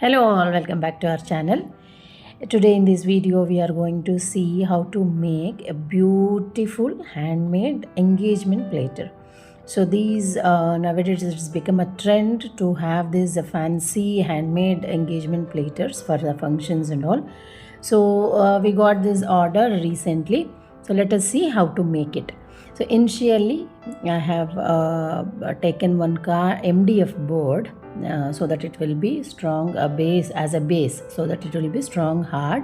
Hello all, welcome back to our channel. Today in this video we are going to see how to make a beautiful handmade engagement platter. So these nowadays it's become a trend to have these fancy handmade engagement platters for the functions and all. So we got this order recently. So let us see how to make it. So initially I have taken one MDF board so that it will be strong base so that it will be strong hard,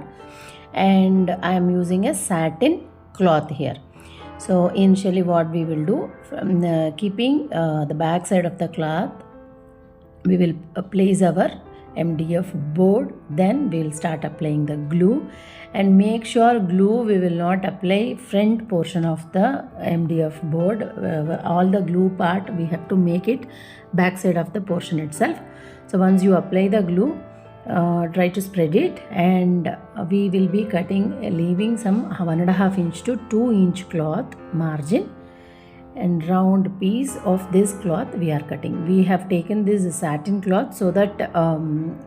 and I am using a satin cloth here. So initially what we will do, from keeping the back side of the cloth, we will place our MDF board, then we will start applying the glue, and make sure glue we will not apply front portion of the MDF board. All the glue part we have to make it back side of the portion itself. So once you apply the glue, try to spread it, and we will be cutting, leaving some 1.5 inch to 2 inch cloth margin, and round piece of this cloth we are cutting. We have taken this satin cloth so that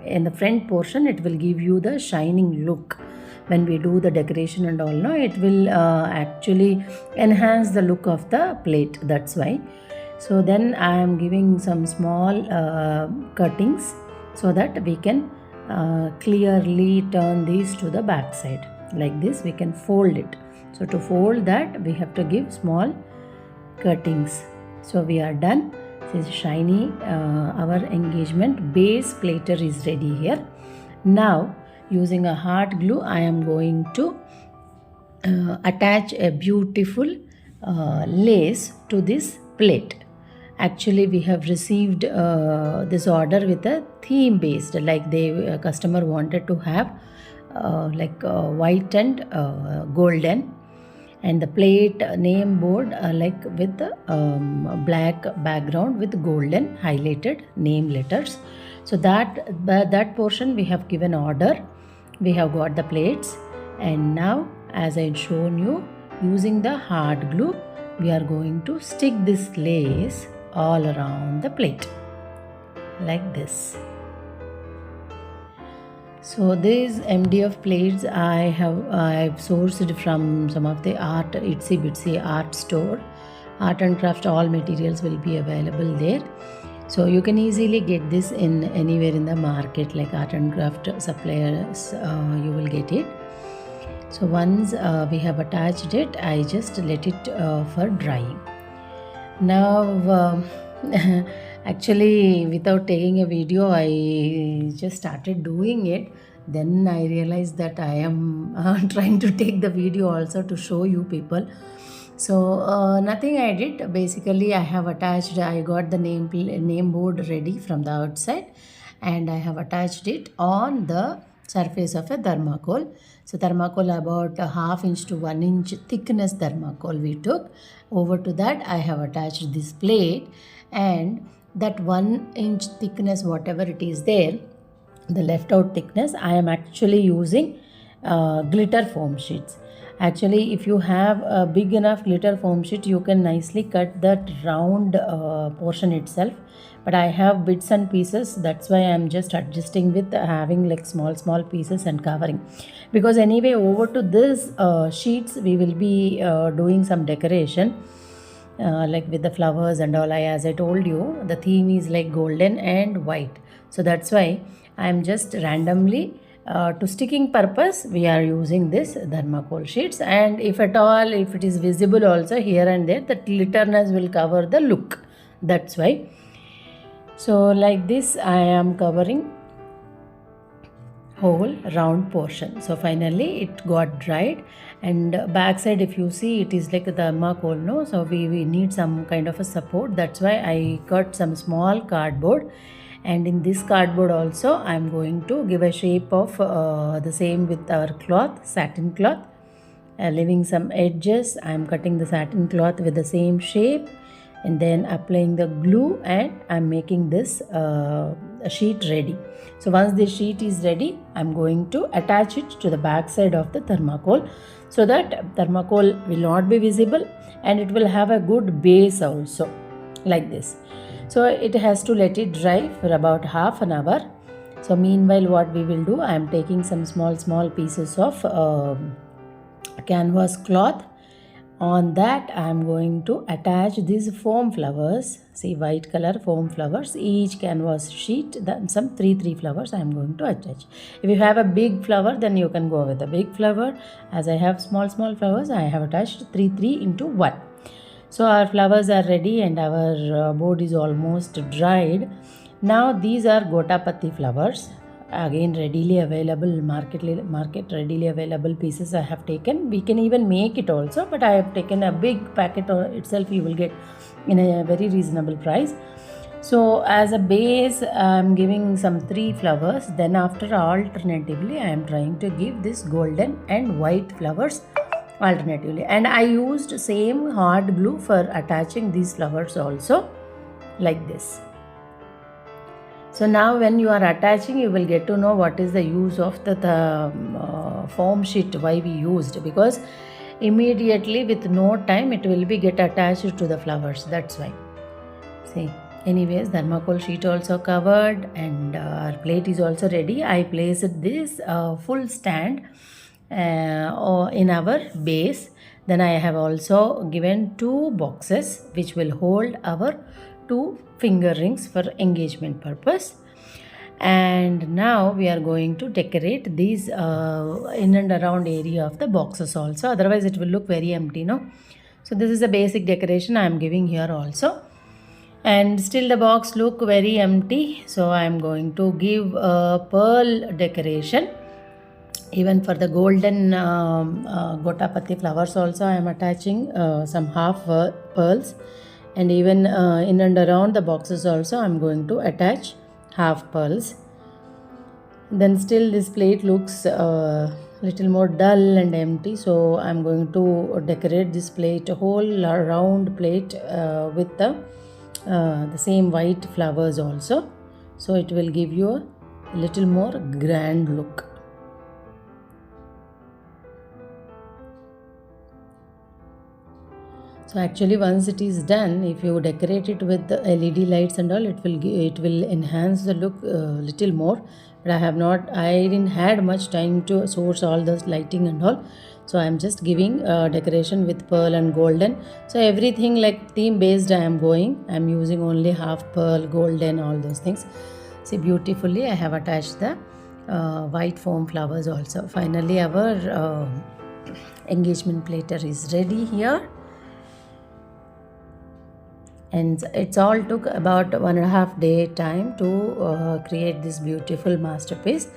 in the front portion it will give you the shining look. When we do the decoration and all, no, it will actually enhance the look of the plate. That's why. So then I am giving some small cuttings so that we can clearly turn these to the back side. Like this we can fold it. So to fold that we have to give small cuttings. So we are done. This is shiny. Our engagement base platter is ready here. Now using a hot glue I am going to attach a beautiful lace to this plate. Actually we have received this order with a theme based, like the customer wanted to have white and golden, and the plate name board like with black background with golden highlighted name letters. So that portion we have given order. We have got the plates, and now as I had shown you, using the hard glue we are going to stick this lace all around the plate like this. So these MDF plates I've sourced from some of the Itsy Bitsy art store. Art and craft, all materials will be available there. So you can easily get this in anywhere in the market, like art and craft suppliers, you will get it. So once we have attached it, I just let it for drying. Now actually without taking a video I just started doing it. Then I realized that I am trying to take the video also to show you people. So nothing I did. Basically I have attached, I got the name board ready from the outside, and I have attached it on the surface of a thermocol. So thermocol about 1/2 inch to 1 inch thickness thermocol we took. Over to that I have attached this plate, and that 1 inch thickness whatever it is there, the left out thickness, I am actually using glitter foam sheets. Actually if you have a big enough glitter foam sheet you can nicely cut that round portion itself, but I have bits and pieces. That's why I am just adjusting with having like small pieces and covering, because anyway over to this sheets we will be doing some decoration like with the flowers and all. As I told you, the theme is like golden and white, so that's why I am just randomly to sticking purpose we are using this thermocol sheets, and if at all if it is visible also here and there, the glitterness will cover the look. That's why. So like this I am covering whole round portion. So finally it got dried, and back side if you see it is like a thermocol, no, so we need some kind of a support. That's why I cut some small cardboard, and in this cardboard also I am going to give a shape of the same with our cloth, satin cloth, leaving some edges. I am cutting the satin cloth with the same shape, and then applying the glue, and I am making this sheet ready. So once the sheet is ready, I am going to attach it to the back side of the thermocol, so that thermocol will not be visible and it will have a good base also, like this. So it has to let it dry for about half an hour, So meanwhile, what we will do, I am taking some small pieces of canvas cloth. On that I am going to attach these foam flowers. See, white color foam flowers, each canvas sheet, then some three flowers I am going to attach. If you have a big flower, then you can go with a big flower. As I have small flowers, I have attached three into one. So our flowers are ready and our board is almost dried. Now these are Gotapatti flowers, again readily available, market readily available pieces I have taken. We can even make it also, but I have taken a big packet itself. You will get in a very reasonable price. So as a base, I am giving some 3 flowers. Then after, alternatively, I am trying to give this golden and white flowers alternatively. And I used same hard glue for attaching these flowers also, like this. So now when you are attaching, you will get to know what is the use of the foam sheet, why we used, because immediately with no time it will be get attached to the flowers, that's why. See, anyways, thermocol sheet also covered and our plate is also ready. I placed this full stand in our base. Then I have also given 2 boxes which will hold our 2 finger rings for engagement purpose. And now we are going to decorate these in and around area of the boxes also, otherwise it will look very empty, no? So this is a basic decoration I am giving here also, and still the box look very empty. So I am going to give a pearl decoration. Even for the golden Gotapatti flowers also I am attaching some half pearls. And even in and around the boxes also I am going to attach half pearls. Then still this plate looks little more dull and empty, so I am going to decorate this plate, a whole round plate with the same white flowers also. So it will give you a little more grand look. So actually once it is done, if you decorate it with the LED lights and all, it will enhance the look little more. But I didn't had much time to source all this lighting and all. So I am just giving decoration with pearl and golden. So everything like theme based I am going. I am using only half pearl, golden, all those things. See, beautifully I have attached the white foam flowers also. Finally our engagement platter is ready here. And it's all took about 1.5 day time to create this beautiful masterpiece.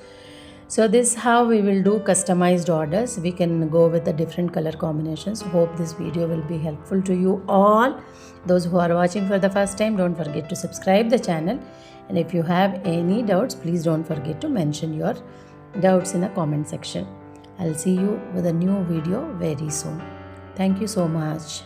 So this is how we will do customized orders. We can go with the different color combinations. Hope this video will be helpful to you all. Those who are watching for the first time, don't forget to subscribe the channel. And if you have any doubts, please don't forget to mention your doubts in the comment section. I'll see you with a new video very soon. Thank you so much.